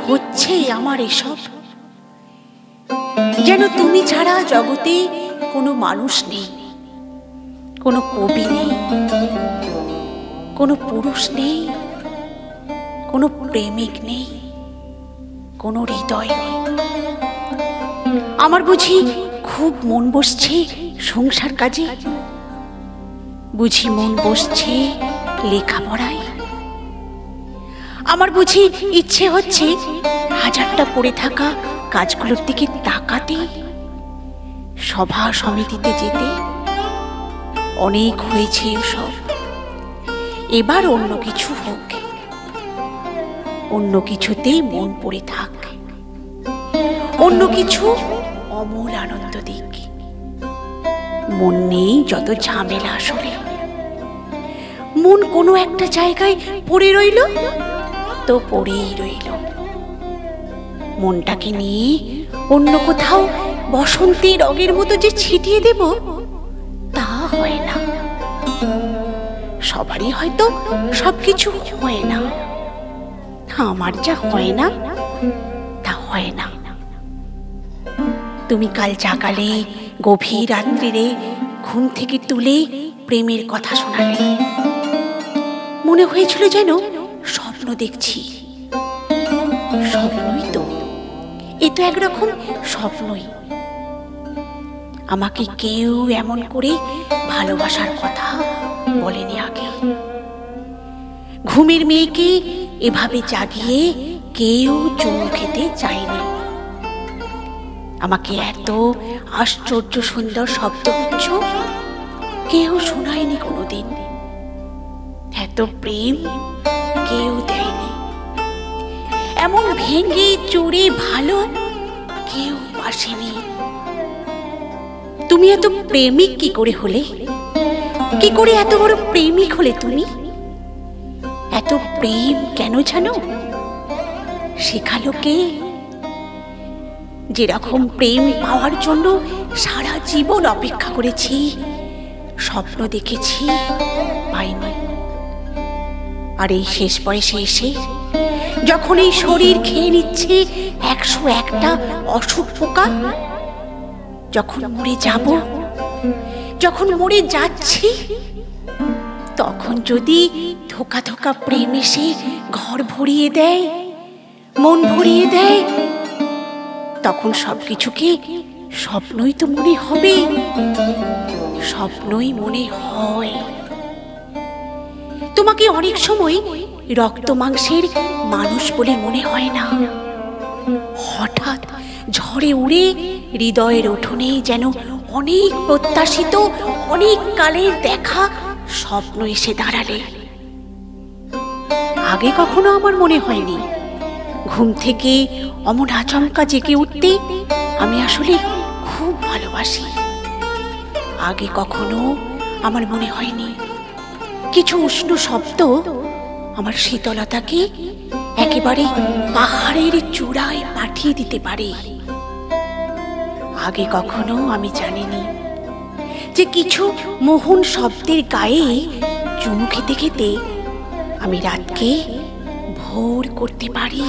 হচ্ছে আমার এসব? যেন তুমি ছাড়া জগতে কোনো মানুষ নেই, কোনো কবি নেই, কোনো পুরুষ নেই, কোনো প্রেমিক নেই, কোনো হৃদয় নেই। আমার বুঝি খুব মন বসছে সংসার কাজে, বুঝি মন বসছে লেখাপড়ায়, আমার বুঝি ইচ্ছে হচ্ছে হাজারটা পড়ে থাকা কাজগুলোর দিকে তাকাতে, সভা সমিতিতে যেতে। অনেক হয়েছে সব, এবার অন্য কিছু হোক, অন্য কিছুতেই মন পড়ে থাক, অন্য কিছু অমূল আনন্দ দিক। মন নেই যত ঝামেলা, আসলে মন কোনো একটা জায়গায় পড়ে রইল তো পড়েই রইল। মনটাকে নিয়ে অন্য কোথাও বসন্তী রঙের মতো যে ছিটিয়ে দেব, তা হয় না। সবারই হয়তো সবকিছু হয় না, আমার যা হয় না তা হয় না। তুমি কাল জাগালে, গভীর রাত্রিরে ঘুম থেকে তুলে প্রেমের কথা শোনালে। মনে হয়েছিল যেন স্বপ্ন দেখছি। স্বপ্নই তো, এ তো একরকম স্বপ্নই। আমাকে কেউ এমন করে ভালোবাসার কথা বলেনি আগে। ঘুমের মেয়েকে এভাবে জাগিয়ে কেউ চুমু খেতে চায়নি। আমাকে এত আশ্চর্য সুন্দর শব্দগুচ্ছ কেউ শোনায়নি কোনোদিন। এত প্রেম কেউ দেয়নি। এমন ভেঙে চুরে ভালো কেউ বাসেনি। তুমি এত প্রেমিক কি করে হলে? কি করে এত বড় প্রেমিক হলে তুমি? এত প্রেম কেন জানো? শেখালো কে? যেরকম প্রেম পাওয়ার জন্য সারা জীবন অপেক্ষা করেছি, স্বপ্ন দেখেছি, পাইনি। আর এই শেষ বয়সে এসে যখন এই শরীর খেয়ে নিচ্ছে 101টা অসুখ পোকা, যখন মরে যাব, যখন মরে যাচ্ছি, তখন যদি ধোকা ধোকা প্রেম এসে ঘর ভরিয়ে দেয়, মন ভরিয়ে দেয়, তখন সবকিছুকে স্বপ্নই তো মনে হবে। স্বপ্নই মনে হয়। তোমাকে অনেক সময় রক্ত মাংসের মানুষ বলে মনে হয় না। হঠাৎ ঝড়ে উড়ে হৃদয়ের উঠোনে যেন অনেক প্রত্যাশিত, অনেক কালের দেখা স্বপ্ন এসে দাঁড়ালে। আগে কখনো আমার মনে হয়নি ঘুম থেকে অমন আচমকা জেগে উঠতে আমি আসলে খুব ভালোবাসি। আগে কখনো আমার মনে হয়নি কিছু উষ্ণ শব্দ আমার শীতলতাকে একেবারে পাহাড়ের চূড়ায় পাঠিয়ে দিতে পারে। আগে কখনো আমি জানিনি যে কিছু মোহন শব্দের গায়ে চুমু খেতে খেতে আমি রাতকে ভোর করতে পারি।